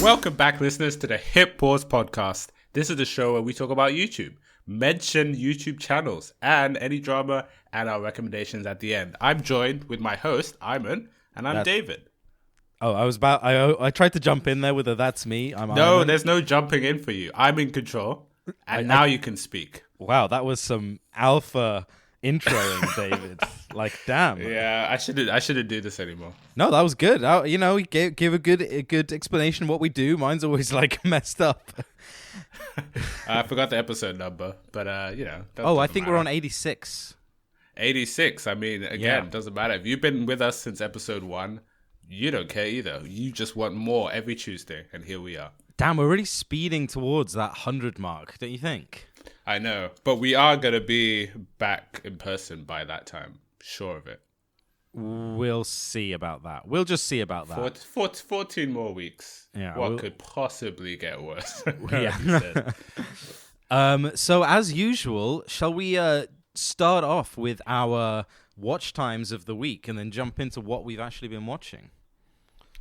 Welcome back, listeners, to the Hit Pause podcast. This is the show where we talk about YouTube, mention YouTube channels, and any drama and our recommendations at the end. I'm joined with my host, Ayman, and I'm David. Oh, I tried to jump in there with a "that's me." No, Ayman. there's no jumping in for you. I'm in control, and now you can speak. Wow, that was some alpha introing, David. Like, damn. Yeah, I shouldn't do this anymore. No, that was good. He gave a good explanation of what we do. Mine's always like messed up. I forgot the episode number, but I think we're on 86. 86. I mean, again, doesn't matter. If you've been with us since episode 1, you don't care either. You just want more every Tuesday, and here we are. Damn, we're really speeding towards that 100 mark, don't you think? I know, but we are going to be back in person by that time. Sure of it. We'll see about that. We'll just see about that. 14 more weeks. Yeah, what could possibly get worse? Yeah. So as usual, shall we start off with our watch times of the week and then jump into what we've actually been watching?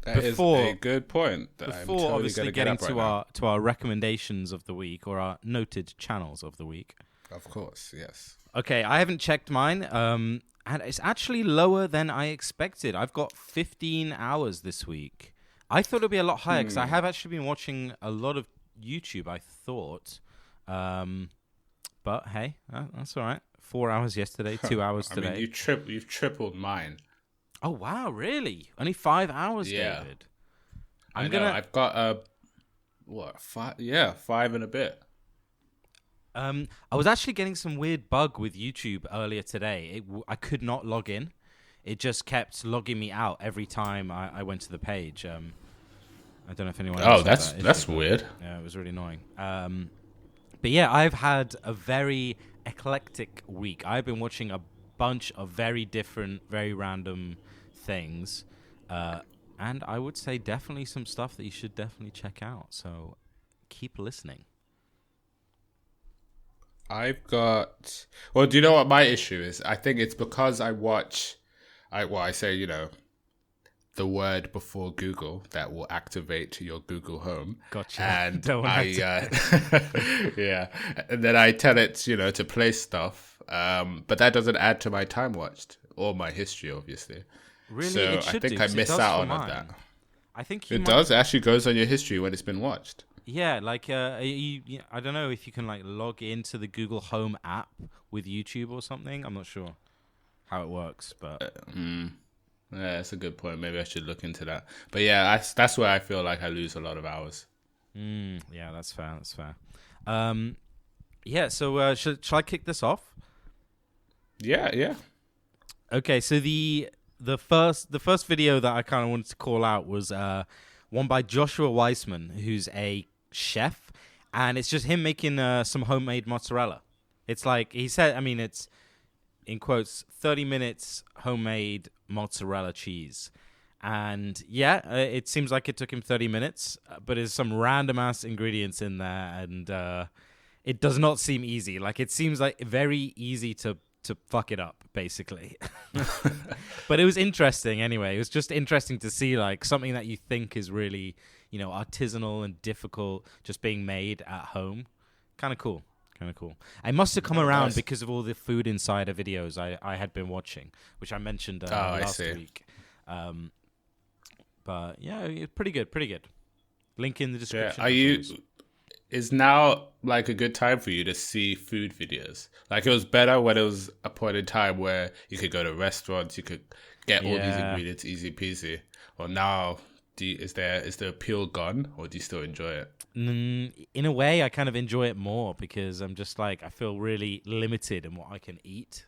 That is a good point. Before obviously getting to our recommendations of the week or our noted channels of the week. Of course, yes. Okay, I haven't checked mine, and it's actually lower than I expected. I've got 15 hours this week. I thought it'd be a lot higher because I have actually been watching a lot of YouTube, I thought. But hey, that's all right. 4 hours yesterday, 2 hours today. I mean, you've tripled mine. Oh, wow, really? Only 5 hours, yeah. David? I've got, 5? Yeah, 5 and a bit. I was actually getting some weird bug with YouTube earlier today. I could not log in. It just kept logging me out every time I went to the page. I don't know if anyone else had that's weird. Yeah, it was really annoying. But yeah, I've had a very eclectic week. I've been watching a bunch of very different, very random things. And I would say definitely some stuff that you should definitely check out. So keep listening. I've got... Well, do you know what my issue is? I think it's because I watch... I say, the word before Google that will activate your Google Home. Gotcha. And yeah. And then I tell it, to play stuff. But that doesn't add to my time watched or my history, obviously. Really? So It should I think do, I 'cause it miss does out for on mine. that. I think It does? It actually goes on your history when it's been watched. Yeah, like I don't know if you can like log into the Google Home app with YouTube or something. I'm not sure how it works, but Yeah, that's a good point. Maybe I should look into that. But yeah, that's where I feel like I lose a lot of hours. Yeah, that's fair. That's fair. Yeah. So shall I kick this off? Yeah. Okay. So the first video that I kind of wanted to call out was one by Joshua Wiseman, who's a chef, and it's just him making some homemade mozzarella. It's like he said. I mean, it's in quotes 30 minutes homemade mozzarella cheese. And yeah, it seems like it took him 30 minutes, but there's some random ass ingredients in there, and it does not seem easy. Like, it seems like very easy to fuck it up, basically. But it was interesting anyway. It was just interesting to see like something that you think is really, artisanal and difficult just being made at home. Kind of cool. I must have come around because of all the Food Insider videos I had been watching, which I mentioned last week. But yeah, pretty good. Link in the description. Yeah. Is now like a good time for you to see food videos? Like, it was better when it was a point in time where you could go to restaurants, you could get all these ingredients easy peasy. Or now, is the appeal gone, or do you still enjoy it? In a way, I kind of enjoy it more because I'm just like, I feel really limited in what I can eat.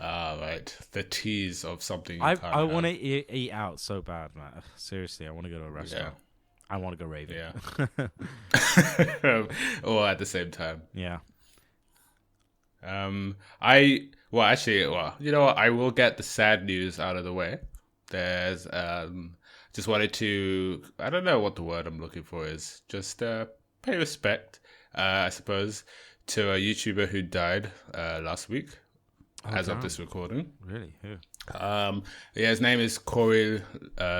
Right. The tease of something you can't I want to eat out so bad, man. Seriously, I want to go to a restaurant. Yeah. I want to go raving. Yeah. Or at the same time. Yeah. You know what? I will get the sad news out of the way. There's just wanted to, I don't know what the word I'm looking for is, just pay respect, I suppose, to a YouTuber who died last week. as of this recording. Really? Who? Yeah, his name is Corey Corey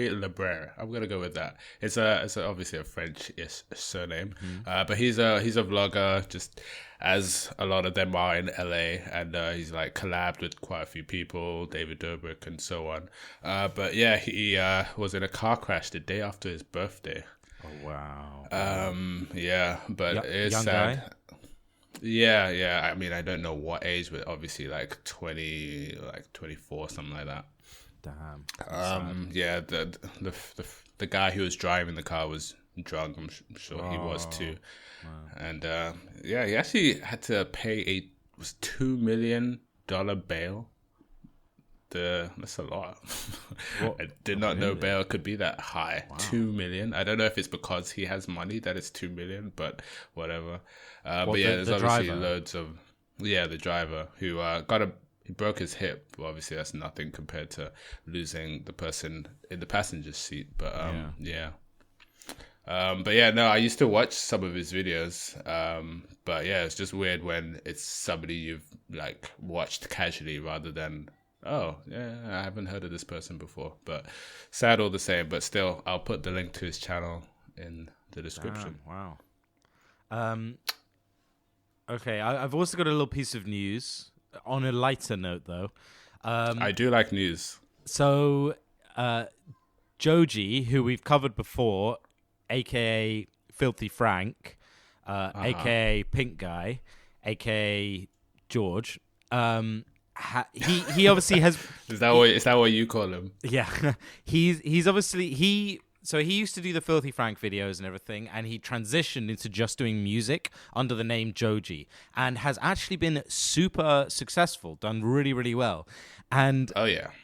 Leber. I'm gonna go with that. It's obviously a French-ish surname, but he's a vlogger, just as a lot of them are in LA, and he's like collabed with quite a few people, David Dobrik and so on. But yeah, he was in a car crash the day after his birthday. Oh wow. Yeah, but it's young sad. guy? Yeah. I mean, I don't know what age, but obviously like 20, like 24, something like that. Damn. Yeah, the guy who was driving the car was drunk. I'm sure he was too. Wow. And yeah, he actually had to pay $2 million bail. That's a lot. I did not know bail could be that high. Wow. $2 million. I don't know if it's because he has money that it's $2 million, but whatever. But yeah, there's obviously driver? Loads of the driver who he broke his hip. Well, obviously, that's nothing compared to losing the person in the passenger seat. But yeah. But yeah, no, I used to watch some of his videos. But yeah, it's just weird when it's somebody you've like watched casually rather than, oh, yeah, I haven't heard of this person before. But sad all the same. But still, I'll put the link to his channel in the description. Wow. Okay, I've also got a little piece of news. On a lighter note, though. I do like news. So, Joji, who we've covered before, a.k.a. Filthy Frank, a.k.a. Pink Guy, a.k.a. George, he obviously has. Is that what you call him? Yeah, he's obviously So he used to do the Filthy Frank videos and everything, and he transitioned into just doing music under the name Joji, and has actually been super successful, done really, really well. And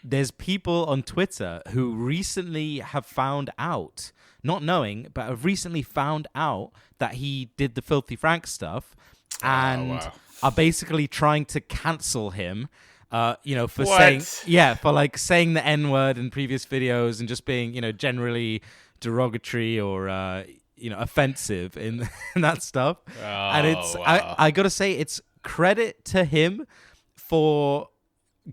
there's people on Twitter who recently have found out, not knowing, but have recently found out that he did the Filthy Frank stuff, and are basically trying to cancel him. For saying the N-word in previous videos and just being, generally derogatory or, offensive in that stuff. And I gotta say, it's credit to him for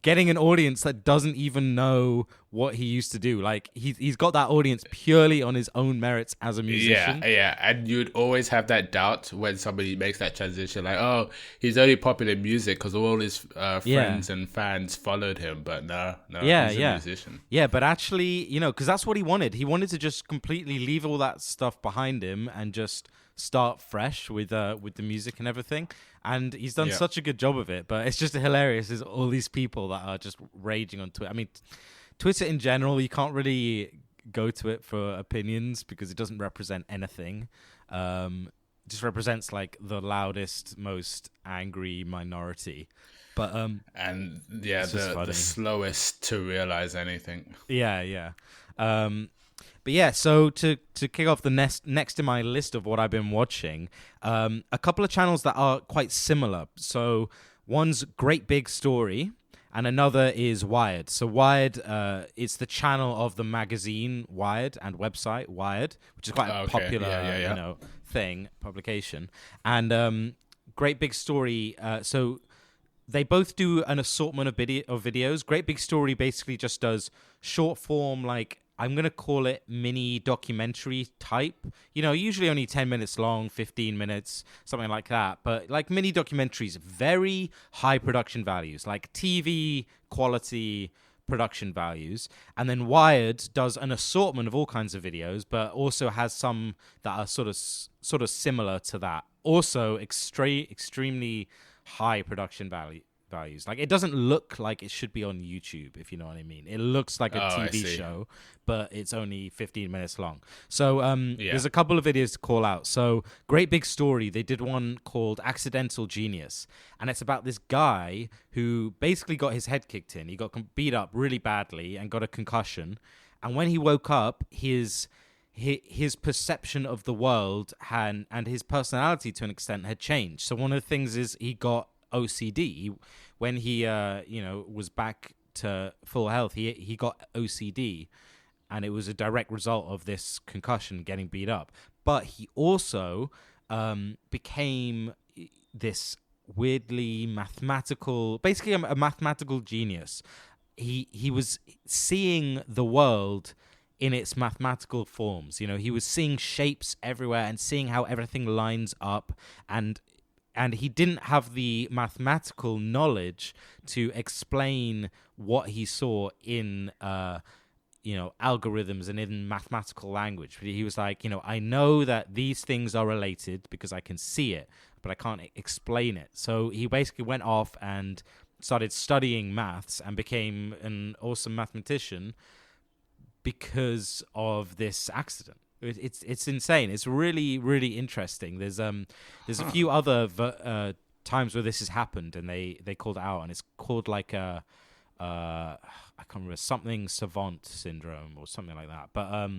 getting an audience that doesn't even know what he used to do. Like, he's got that audience purely on his own merits as a musician. Yeah. And you'd always have that doubt when somebody makes that transition. Like, oh, he's only popular in music because all his friends and fans followed him. But no, he's a musician. Yeah, but actually, because that's what he wanted. He wanted to just completely leave all that stuff behind him and just start fresh with the music and everything. And he's done such a good job of it. But it's just hilarious. There's all these people that are just raging on Twitter. I mean, Twitter in general, you can't really go to it for opinions because it doesn't represent anything. It just represents like the loudest, most angry minority. But the slowest to realize anything. Yeah. But yeah, so to kick off the next in my list of what I've been watching, a couple of channels that are quite similar. So one's Great Big Story, and another is Wired. So Wired, it's the channel of the magazine Wired and website Wired, which is quite a popular publication. And Great Big Story, so they both do an assortment of videos. Great Big Story basically just does short form, like, I'm going to call it mini documentary type, usually only 10 minutes long, 15 minutes, something like that. But like mini documentaries, very high production values, like TV quality production values. And then Wired does an assortment of all kinds of videos, but also has some that are sort of similar to that. Also extremely high production values. Like, it doesn't look like it should be on YouTube, if you know what I mean. It looks like a TV show, but it's only 15 minutes long. So there's a couple of videos to call out. So Great Big Story, they did one called Accidental Genius, and it's about this guy who basically got his head kicked in. He got beat up really badly and got a concussion. And when he woke up, his perception of the world and his personality to an extent had changed. So one of the things is he got OCD. When he was back to full health, he got OCD, and it was a direct result of this concussion, getting beat up. But he also became this weirdly mathematical, basically a mathematical genius. He was seeing the world in its mathematical forms. You know, he was seeing shapes everywhere and seeing how everything lines up, and he didn't have the mathematical knowledge to explain what he saw in algorithms and in mathematical language. But he was like, I know that these things are related because I can see it, but I can't explain it. So he basically went off and started studying maths and became an awesome mathematician because of this accident. It's insane. It's really, really interesting. There's a few other times where this has happened, and they called it out, and it's called like I can't remember, something savant syndrome or something like that. But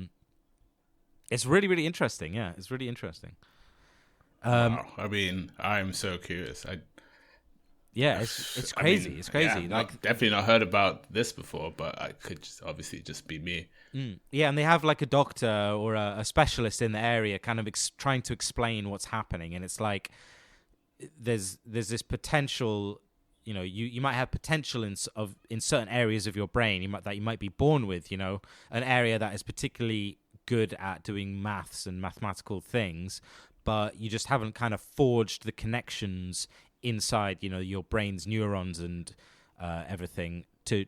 it's really, really interesting. Yeah, it's really interesting. Wow. I mean, I'm so curious. Yeah, it's crazy. It's crazy. Yeah, definitely not heard about this before, but I could obviously just be me. Yeah, and they have like a doctor or a specialist in the area kind of trying to explain what's happening. And it's like there's this potential, you might have potential in certain areas of your brain that you might be born with, an area that is particularly good at doing maths and mathematical things, but you just haven't kind of forged the connections inside, your brain's neurons and everything to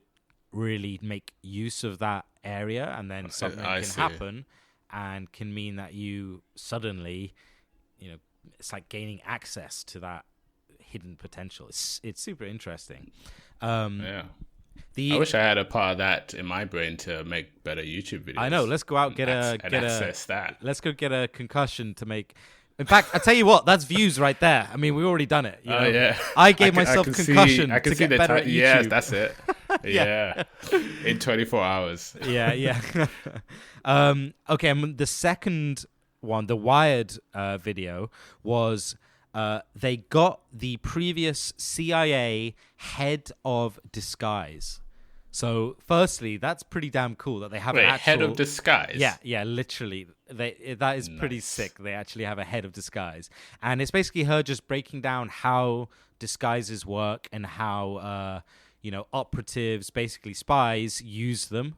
really make use of that area, and then something can happen and can mean that you suddenly, it's like gaining access to that hidden potential. It's super interesting. I wish I had a part of that in my brain to make better YouTube videos. I know. Let's go out access that. Let's go get a concussion to make. In fact, I tell you what, that's views right there. I mean, we've already done it. Yeah. I gave myself concussion to get better at YouTube. Yes, that's it. Yeah. In 24 hours. Yeah. Okay, the second one, the Wired video, was they got the previous CIA head of disguise. So, firstly, that's pretty damn cool that they have an actual head of disguise. Yeah, literally. That is pretty sick. They actually have a head of disguise, and it's basically her just breaking down how disguises work and how operatives, basically spies, use them.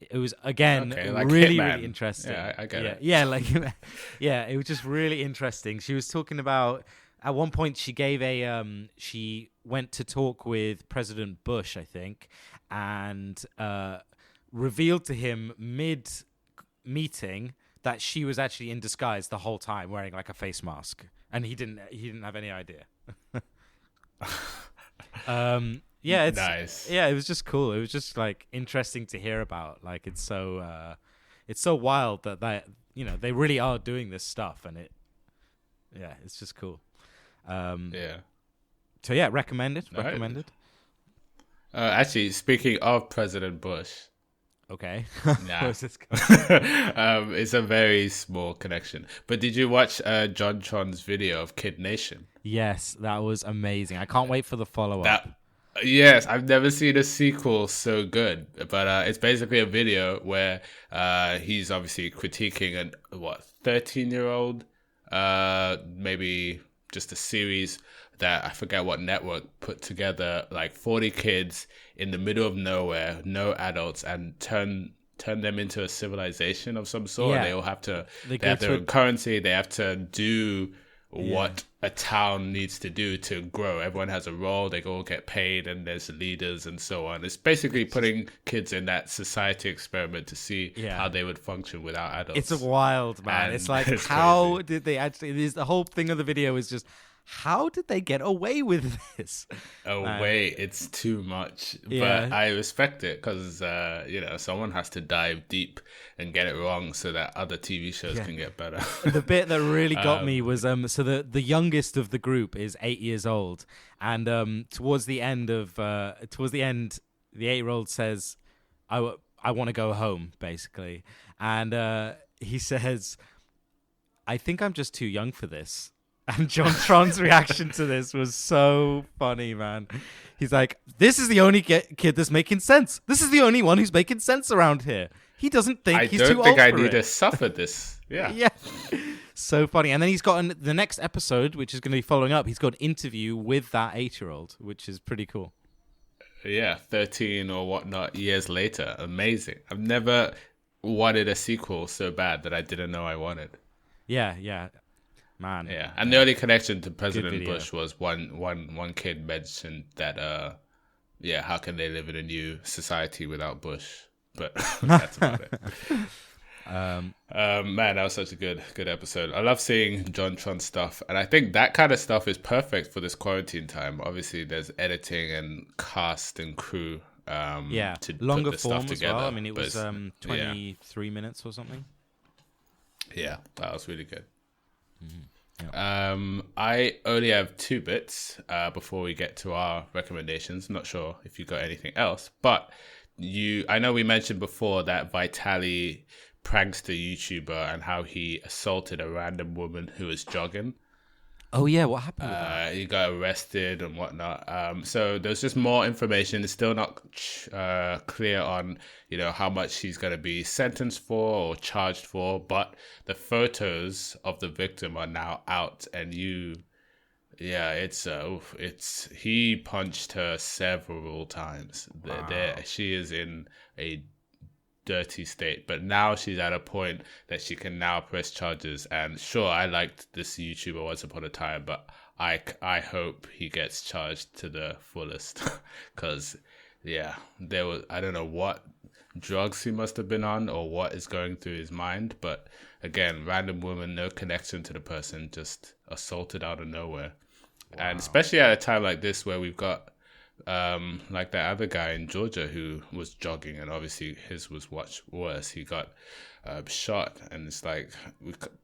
It was again like really, Hitman. Really interesting. Yeah, I get it. Yeah, it was just really interesting. She was talking about. At one point, she gave she went to talk with President Bush, I think, and revealed to him mid-meeting that she was actually in disguise the whole time, wearing like a face mask, and he didn't have any idea. It's nice. Yeah, it was just cool. It was just like interesting to hear about. Like it's so wild that they really are doing this stuff, and it's just cool. So yeah, recommended. Actually, speaking of President Bush, okay, nah. It's a very small connection. But did you watch John Tron's video of Kid Nation? Yes, that was amazing. I can't wait for the follow-up. Yes, I've never seen a sequel so good. But it's basically a video where he's obviously critiquing a 13-year-old, maybe just a series that I forget what network put together, like 40 kids in the middle of nowhere, no adults, and turn them into a civilization of some sort. Yeah. They all have to. They have their own currency. They have to do what a town needs to do to grow. Everyone has a role. They all get paid, and there's leaders and so on. It's basically putting kids in that society experiment to see how they would function without adults. It's wild, man. And it's like, it's how crazy. did they actually? The whole thing of the video is just, how did they get away with this? It's too much. Yeah. But I respect it because, someone has to dive deep and get it wrong so that other TV shows can get better. The bit that really got me was, so the youngest of the group is 8 years old. And towards the end, the 8-year-old says, I want to go home, basically. And he says, I think I'm just too young for this. And John Tron's reaction to this was so funny, man. He's like, this is the only kid that's making sense. This is the only one who's making sense around here. He doesn't think he's too old for it. I don't think I need to suffer this. Yeah. Yeah. So funny. And then he's got the next episode, which is going to be following up. He's got an interview with that 8-year-old, which is pretty cool. Yeah, 13 or whatnot years later. Amazing. I've never wanted a sequel so bad that I didn't know I wanted. Yeah. Man. Yeah. And the only connection to President Bush was one kid mentioned that, how can they live in a new society without Bush? But that's about it. Man, that was such a good episode. I love seeing JonTron stuff, and I think that kind of stuff is perfect for this quarantine time. Obviously, there's editing and cast and crew. To longer put the form stuff as together. well. I mean, it was 23 minutes or something. Yeah, that was really good. Mm-hmm. Yeah. I only have 2 bits before we get to our recommendations. Not sure if you got anything else, but I know we mentioned before that Vitaly prankster YouTuber and how he assaulted a random woman who was jogging. Oh yeah, what happened with that? He got arrested and whatnot. So there's just more information. It's still not clear on how much he's going to be sentenced for or charged for. But the photos of the victim are now out, and it's he punched her several times. Wow. She is in a dirty state, but now she's at a point that she can now press charges. And sure, I liked this YouTuber once upon a time, but I hope he gets charged to the fullest, because there was, I don't know what drugs he must have been on or what is going through his mind, but again, random woman, no connection to the person, just assaulted out of nowhere. Wow. And especially at a time like this where we've got like that other guy in Georgia who was jogging, and obviously his was much worse. He got shot, and it's like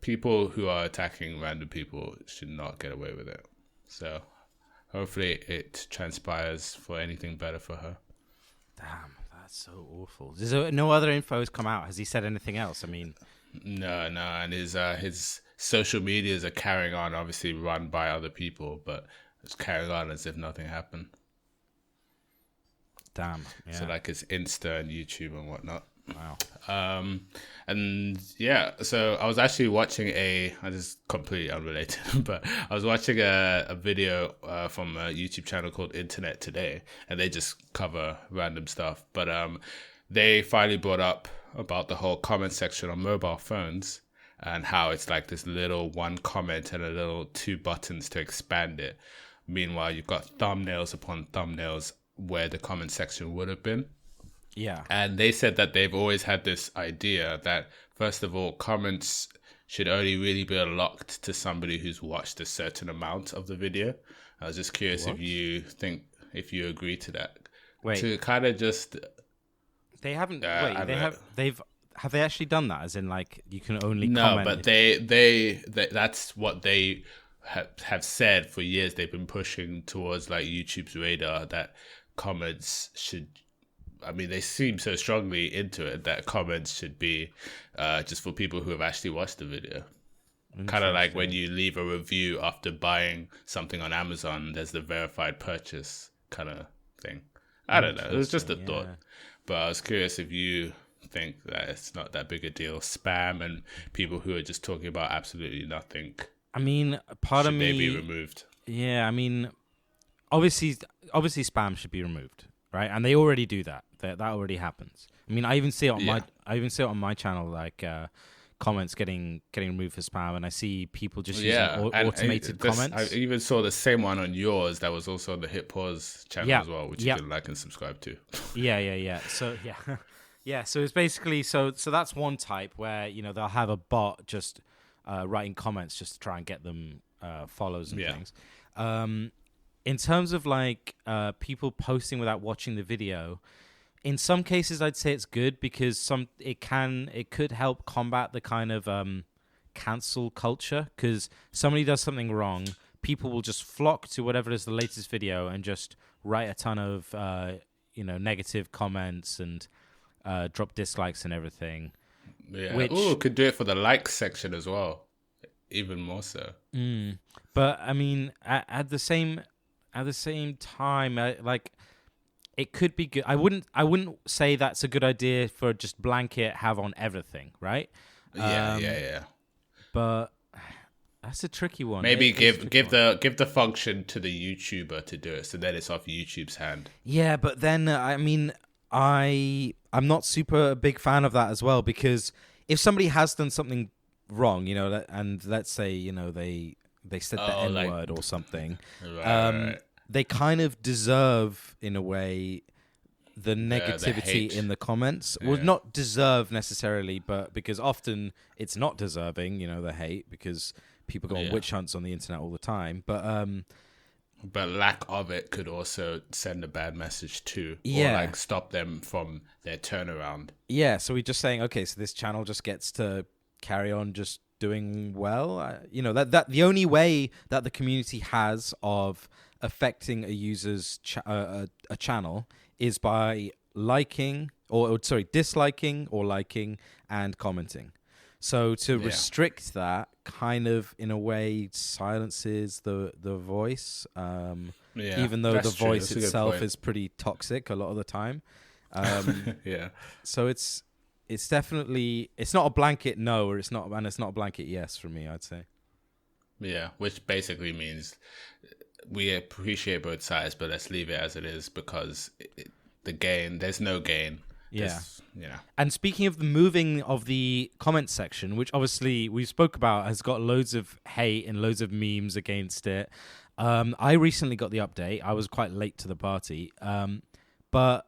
people who are attacking random people should not get away with it. So hopefully it transpires for anything better for her. Damn, that's so awful. No other info has come out. Has he said anything else? I mean, no, and his social medias are carrying on, obviously run by other people, but it's carrying on as if nothing happened. Damn. Yeah. So like his Insta and YouTube and whatnot. Wow. So I was actually watching this is completely unrelated, but I was watching a video from a YouTube channel called Internet Today, and they just cover random stuff. But they finally brought up about the whole comment section on mobile phones and how it's like this little one comment and a little 2 buttons to expand it. Meanwhile, you've got thumbnails upon thumbnails where the comment section would have been. Yeah. And they said that they've always had this idea that, first of all, comments should only really be unlocked to somebody who's watched a certain amount of the video. I was just curious if you agree to that. Wait. To kind of just... They haven't... Have they actually done that? As in, like, you can only comment... No, but they that's what they have said for years. They've been pushing towards, like, YouTube's radar that comments should... I mean, they seem so strongly into it that comments should be just for people who have actually watched the video. Kind of like when you leave a review after buying something on Amazon, there's the verified purchase kind of thing. I don't know. It was just a thought. But I was curious if you think that it's not that big a deal. Spam and people who are just talking about absolutely nothing. I mean, part of me... Should they be removed? Yeah, I mean, obviously spam should be removed, right? And they already do that. That already happens. I mean, I even see it on my channel, like comments getting removed for spam, and I see people just using automated comments. I even saw the same one on yours that was also on the Hit Pause channel as well, which you can like and subscribe to. Yeah. So So it's basically so that's one type where they'll have a bot just writing comments just to try and get them follows and things. In terms of like people posting without watching the video. In some cases, I'd say it's good because it could help combat the kind of cancel culture. Because somebody does something wrong, people will just flock to whatever is the latest video and just write a ton of negative comments and drop dislikes and everything. Yeah. Could do it for the likes section as well, even more so. But I mean, at the same time, it could be good. I wouldn't say that's a good idea for just blanket have on everything, right? Yeah. But That's a tricky one. Maybe give the function to the YouTuber to do it, so then it's off YouTube's hand. Yeah, but then I mean, I'm not super big fan of that as well, because if somebody has done something wrong, and let's say they said the N word or something, Right. they kind of deserve in a way the negativity hate. in the comments. Yeah. Well, not deserve necessarily, but because often it's not deserving, the hate, because people go on witch hunts on the internet all the time. But lack of it could also send a bad message too, Yeah. or stop them from their turnaround. Yeah, so we're just saying, okay, so this channel just gets to carry on just doing well. That the only way that the community has of affecting a user's a channel is by disliking or liking and commenting. So to restrict that kind of in a way silences the voice, even though the voice itself is pretty toxic a lot of the time. Yeah. So it's definitely, it's not a blanket no, or it's not a blanket yes for me, I'd say. Yeah, which basically means we appreciate both sides, but let's leave it as it is, because there's no gain. Yeah. Yeah. And speaking of the moving of the comment section, which obviously we spoke about, has got loads of hate and loads of memes against it. I recently got the update. I was quite late to the party. But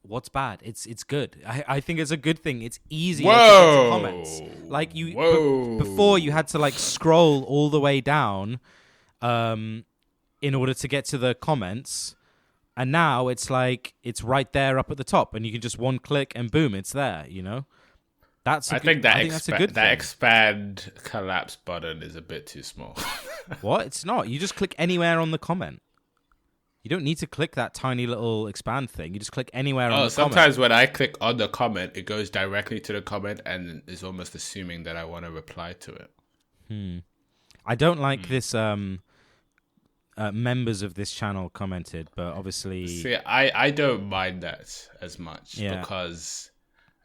what's bad? It's good. I think it's a good thing. It's easier to get to comments. Like before you had to scroll all the way down in order to get to the comments. And now it's it's right there up at the top, and you can just one click and boom, it's there. I think that's a good thing. That expand collapse button is a bit too small. What? It's not. You just click anywhere on the comment. You don't need to click that tiny little expand thing. You just click anywhere on the comment. Sometimes when I click on the comment, it goes directly to the comment and is almost assuming that I want to reply to it. I don't like this. Members of this channel commented, but obviously... See, I don't mind that as much, because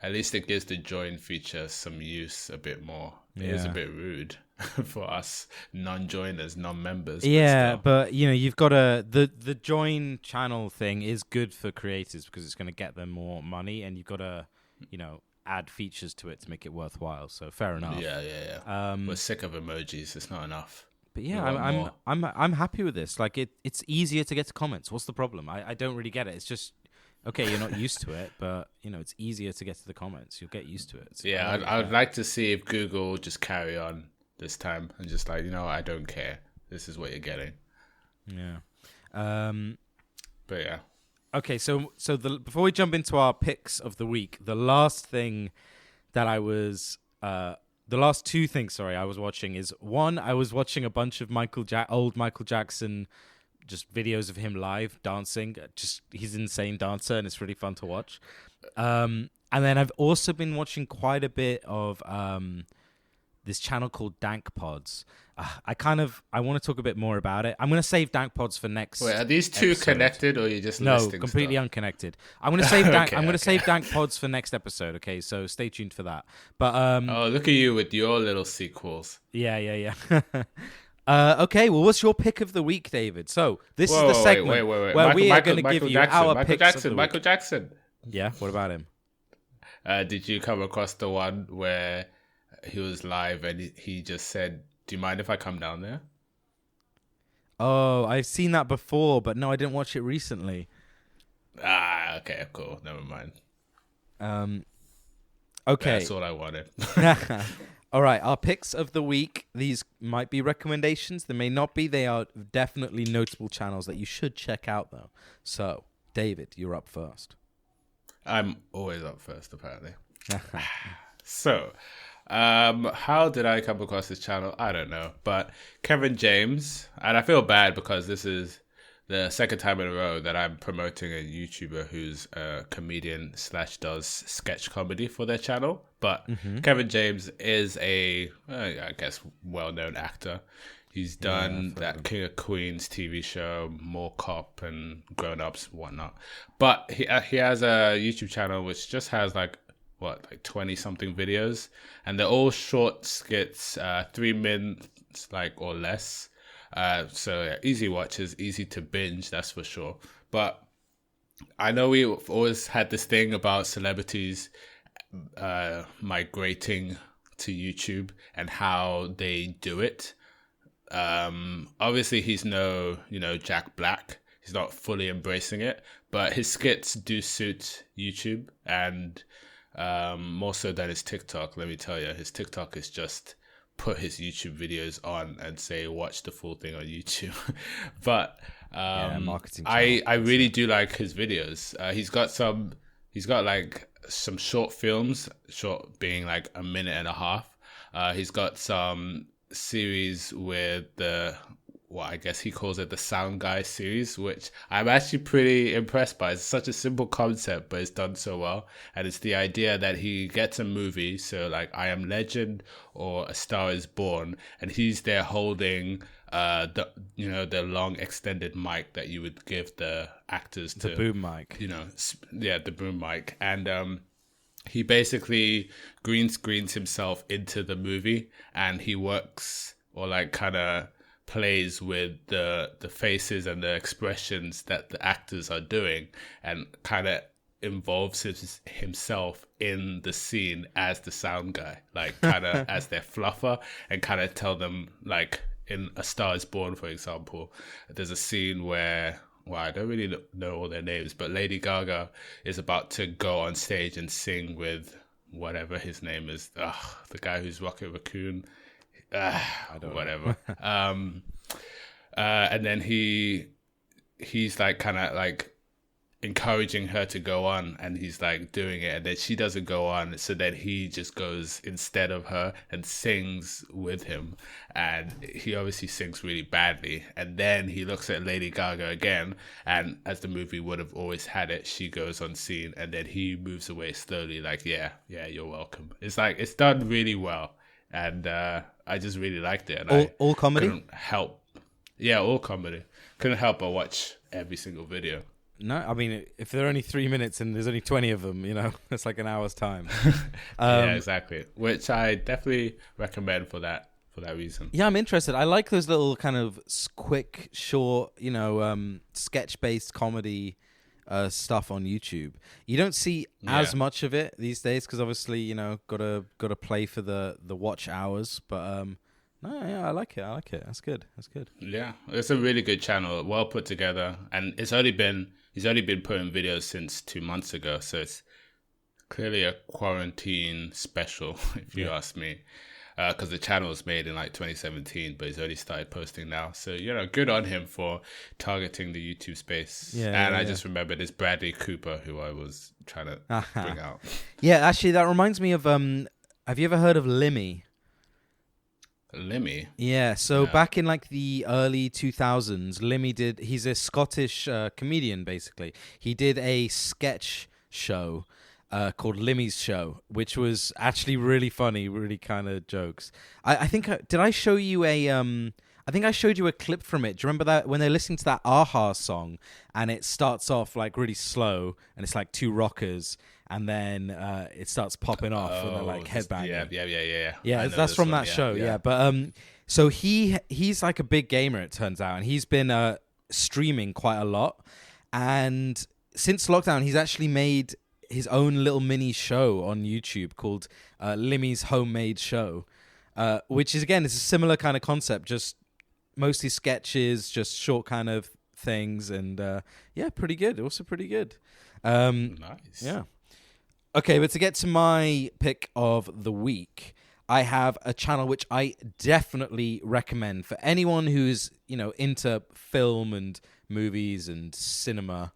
at least it gives the join feature some use a bit more. It is a bit rude for us non-joiners, non-members. Yeah, but you've got the join channel thing is good for creators because it's going to get them more money, and you've got to, add features to it to make it worthwhile. So fair enough. Yeah. We're sick of emojis. It's not enough. But yeah, I'm happy with this. It's easier to get to comments. What's the problem? I don't really get it. It's just okay. You're not used to it, but it's easier to get to the comments. You'll get used to it. So I would like to see if Google just carry on this time and just I don't care. This is what you're getting. Yeah. But yeah. Okay, so before we jump into our picks of the week, the last thing that the last two things, I was watching is, one, I was watching a bunch of old Michael Jackson, just videos of him live dancing. He's an insane dancer, and it's really fun to watch. And then I've also been watching quite a bit of this channel called Dank Pods. I want to talk a bit more about it. I'm going to save Dank Pods for next. Wait, are these two episode. Connected, or are you just no, listing completely stuff? Unconnected. I'm going to save Dank. I'm going to save Dank Pods for next episode. Okay, so stay tuned for that. But look at you with your little sequels. Yeah. Okay, well, what's your pick of the week, David? So this is the segment where we are going to give you our picks of the week. Michael Jackson. Yeah, what about him? Did you come across the one where he was live and he just said, "Do you mind if I come down there?" Oh, I've seen that before, but no, I didn't watch it recently. Okay, cool. Never mind. Okay. That's all I wanted. All right, our picks of the week. These might be recommendations. They may not be. They are definitely notable channels that you should check out, though. So, David, you're up first. I'm always up first, apparently. So, how did I come across this channel? I don't know. But Kevin James, and I feel bad because this is the second time in a row that I'm promoting a YouTuber who's a comedian / does sketch comedy for their channel. But Kevin James is a, I guess, well-known actor. He's done that King of Queens TV show, More Cop and Grown Ups and whatnot. But he has a YouTube channel which just has like 20 something videos, and they're all short skits, 3 minutes like or less. So yeah, easy watches, easy to binge, that's for sure. But I know we've always had this thing about celebrities migrating to YouTube and how they do it. Obviously he's no, Jack Black. He's not fully embracing it, but his skits do suit YouTube, and more so than his TikTok. Let me tell you, his TikTok is just put his YouTube videos on and say watch the full thing on YouTube. But marketing. I really do like his videos. He's got like some short films, short being like a minute and a half. He's got some series with I guess he calls it the Sound Guy series, which I'm actually pretty impressed by. It's such a simple concept, but it's done so well. And it's the idea that he gets a movie, so like I Am Legend or A Star Is Born, and he's there holding the long extended mic that you would give the actors to, the boom mic. The boom mic. And he basically green screens himself into the movie, and he works or like kind of plays with the faces and the expressions that the actors are doing, and kind of involves himself in the scene as the sound guy, like kind of as their fluffer, and kind of tell them, like in A Star Is Born, for example, there's a scene where, well, I don't really know all their names, but Lady Gaga is about to go on stage and sing with whatever his name is, the guy who's Rocket Raccoon. I don't whatever. And then he's like kind of like encouraging her to go on, and he's like doing it, and then she doesn't go on, so then he just goes instead of her and sings with him, and he obviously sings really badly, and then he looks at Lady Gaga again, and as the movie would have always had it, she goes on scene, and then he moves away slowly like yeah you're welcome. It's like it's done really well, and I just really liked it, and all comedy? Couldn't help. Yeah, all comedy. Couldn't help but watch every single video. No, I mean, if they're only 3 minutes and there's only 20 of them, it's like an hour's time. Yeah, exactly. Which I definitely recommend for that reason. Yeah, I'm interested. I like those little kind of quick, short, sketch-based comedy stuff on YouTube. You don't see as much of it these days because obviously, gotta play for the watch hours. But no, yeah, I like it. That's good. Yeah, it's a really good channel, well put together, and he's only been putting videos since 2 months ago, so it's clearly a quarantine special, if you ask me. Because the channel was made in like 2017, but he's only started posting now. So, good on him for targeting the YouTube space. Yeah, and I just remembered it's Bradley Cooper who I was trying to bring out. Yeah, actually, that reminds me of, have you ever heard of Lemme? Lemme? Yeah, so back in like the early 2000s, he's a Scottish comedian, basically. He did a sketch show called Lemme's Show, which was actually really funny, really kind of jokes. I think, did I show you I think I showed you a clip from it. Do you remember that when they're listening to that Aha song and it starts off like really slow and it's like two rockers and then it starts popping off and they're like headbanging. Yeah, that's from that show. Yeah. But so he's like a big gamer, it turns out, and he's been streaming quite a lot. And since lockdown, he's actually made his own little mini show on YouTube called Lemme's Homemade Show, which is, again, it's a similar kind of concept, just mostly sketches, just short kind of things, and pretty good. Also pretty good. Nice. Yeah. Okay, but to get to my pick of the week, I have a channel which I definitely recommend for anyone who's, into film and movies and cinema,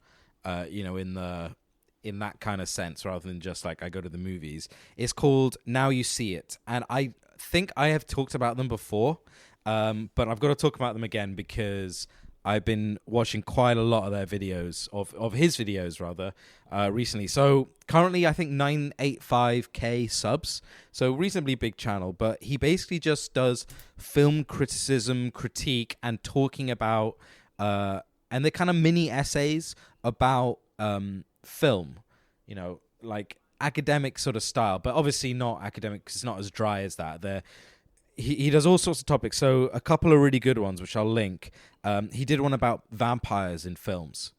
in that kind of sense, rather than just like I go to the movies. It's called Now You See It. And I think I have talked about them before, but I've got to talk about them again because I've been watching quite a lot of their videos, of his videos rather, recently. So currently I think 985k subs, so reasonably big channel, but he basically just does film criticism, critique, and talking about, and they're kind of mini essays about film, like academic sort of style, but obviously not academic because it's not as dry as that. He does all sorts of topics. So a couple of really good ones, which I'll link. He did one about vampires in films.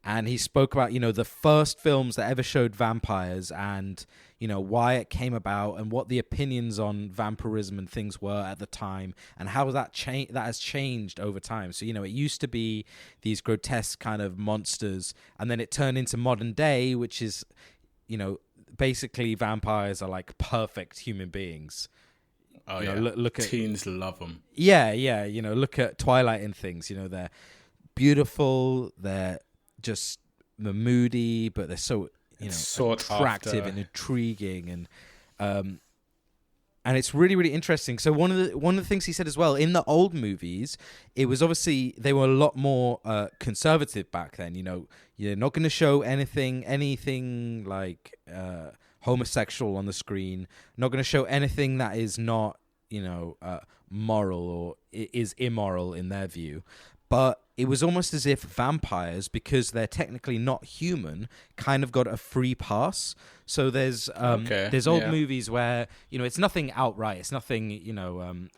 And he spoke about, the first films that ever showed vampires and, why it came about and what the opinions on vampirism and things were at the time and how that has changed over time. So, it used to be these grotesque kind of monsters, and then it turned into modern day, which is, basically vampires are like perfect human beings. Oh, yeah. Look at teens love them. Yeah. Look at Twilight and things, they're beautiful, they're moody, but they're so attractive and intriguing, and it's really, really interesting. So one of the things he said as well, in the old movies, it was obviously they were a lot more conservative back then. You're not going to show anything like homosexual on the screen. Not going to show anything that is not moral or is immoral in their view. But it was almost as if vampires, because they're technically not human, kind of got a free pass. So there's old movies where it's nothing outright, it's nothing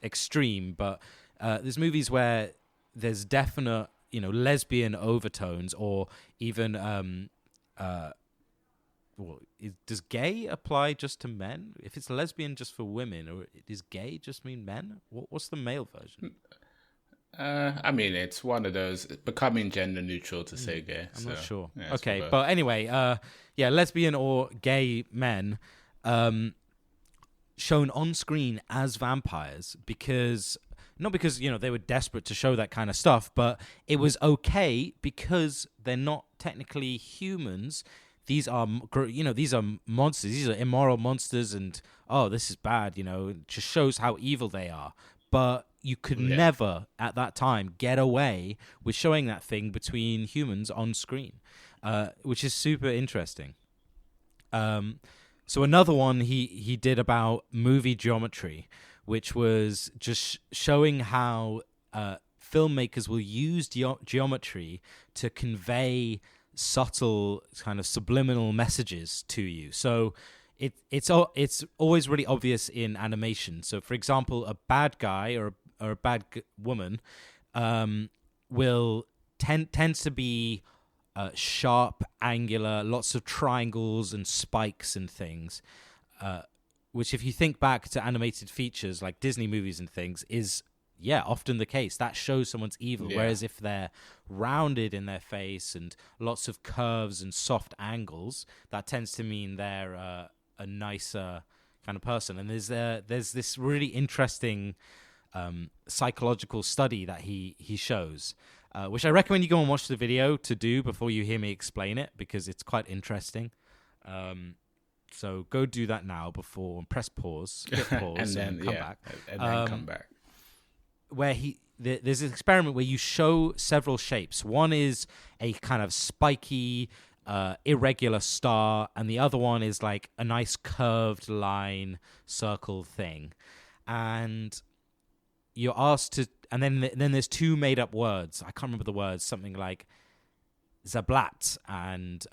extreme, but there's movies where there's definite lesbian overtones, or even does gay apply just to men? If it's lesbian just for women, or does gay just mean men? What's the male version? I mean, it's one of those becoming gender neutral to say gay. I'm not sure. Yeah, okay, but anyway, lesbian or gay men shown on screen as vampires not because they were desperate to show that kind of stuff, but it was okay because they're not technically humans. These are these are monsters. These are immoral monsters, and this is bad. It just shows how evil they are. But you could never, at that time, get away with showing that thing between humans on screen, which is super interesting. So another one he did about movie geometry, which was just showing how filmmakers will use geometry to convey subtle kind of subliminal messages to you. So it's always really obvious in animation. So, for example, a bad guy or a bad woman tends to be sharp, angular, lots of triangles and spikes and things, which if you think back to animated features like Disney movies and things is often the case. That shows someone's evil. Yeah. Whereas if they're rounded in their face and lots of curves and soft angles, that tends to mean they're a nicer kind of person. And there's this really interesting psychological study that he shows, which I recommend you go and watch the video to do before you hear me explain it, because it's quite interesting. So go do that now before and press pause, hit pause, and then come back. And then come back. Where there's an experiment where you show several shapes. One is a kind of spiky, irregular star, and the other one is like a nice curved line circle thing. And you're asked to, and then there's two made up words. I can't remember the words. Something like Zablat and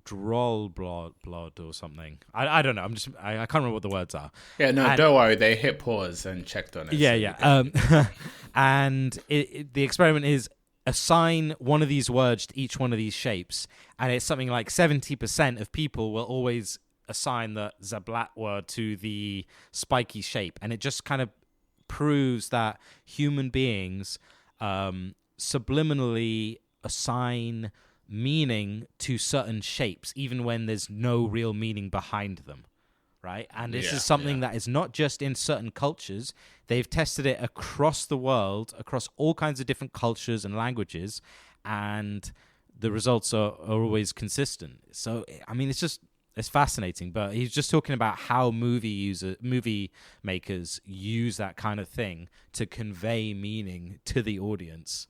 droll blood or something. I don't know. I can't remember what the words are. Yeah, no, don't worry. They hit pause and checked on it. Yeah. And the experiment is assign one of these words to each one of these shapes, and it's something like 70% of people will always assign the Zablat word to the spiky shape, and it just kind of proves that human beings subliminally assign meaning to certain shapes, even when there's no real meaning behind them, right? And this is something that is not just in certain cultures. They've tested it across the world, across all kinds of different cultures and languages, and the results are always consistent. So, I mean, it's fascinating. But he's just talking about how movie makers use that kind of thing to convey meaning to the audience,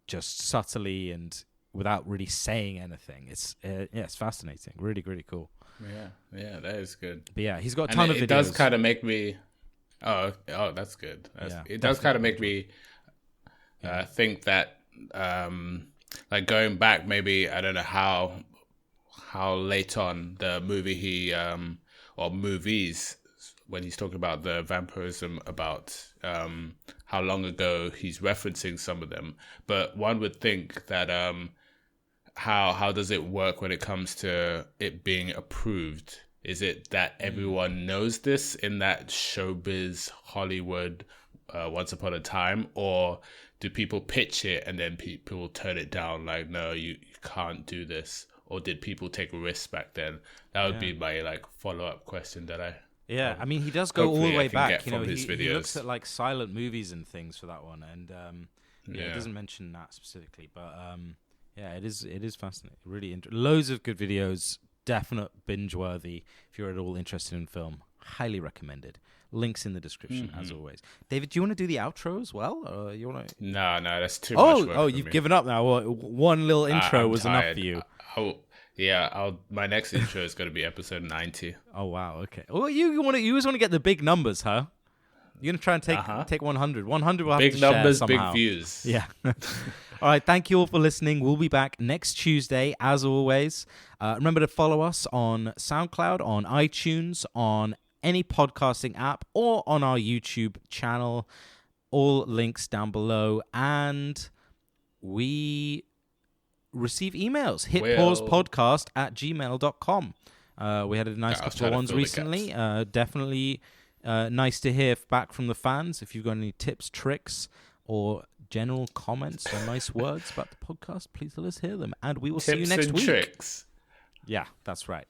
just subtly and without really saying anything. It's fascinating. Really, really cool. Yeah, that is good. But yeah, he's got a ton of videos. It does kind of make me. Oh, that's good. It does kind of make me think that like going back, maybe I don't know how late on the movie or movies, when he's talking about the vampirism, about how long ago he's referencing some of them. But one would think that how does it work when it comes to it being approved? Is it that everyone knows this in that showbiz Hollywood once upon a time, or do people pitch it and then people turn it down like, no, you can't do this? Or did people take risks back then? That would be my like follow-up question that I... Yeah, I mean, he does go all the way back. You know, he looks at like silent movies and things for that one, and it doesn't mention that specifically, but yeah, it is fascinating. Really, loads of good videos. Definite binge-worthy. If you're at all interested in film, highly recommended. Links in the description, as always. David, do you want to do the outro as well? Or you want to? No, that's too much work. Oh, you've given up now. Well, one little intro was enough for you. My next intro is going to be episode 90. Oh wow, okay. Well, you always want to get the big numbers, huh? You're gonna try and take 100. 100 will have big to numbers, share somehow. big views. Yeah. All right. Thank you all for listening. We'll be back next Tuesday, as always. Remember to follow us on SoundCloud, on iTunes, on any podcasting app, or on our YouTube channel. All links down below. And we receive emails. hitpausepodcast@gmail.com. We had a nice couple of ones recently. Definitely nice to hear back from the fans. If you've got any tips, tricks, or general comments or nice words about the podcast, please let us hear them. And we will see you next week. Tricks. Yeah, that's right.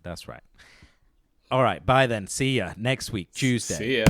All right, bye then. See ya next week, Tuesday. See ya.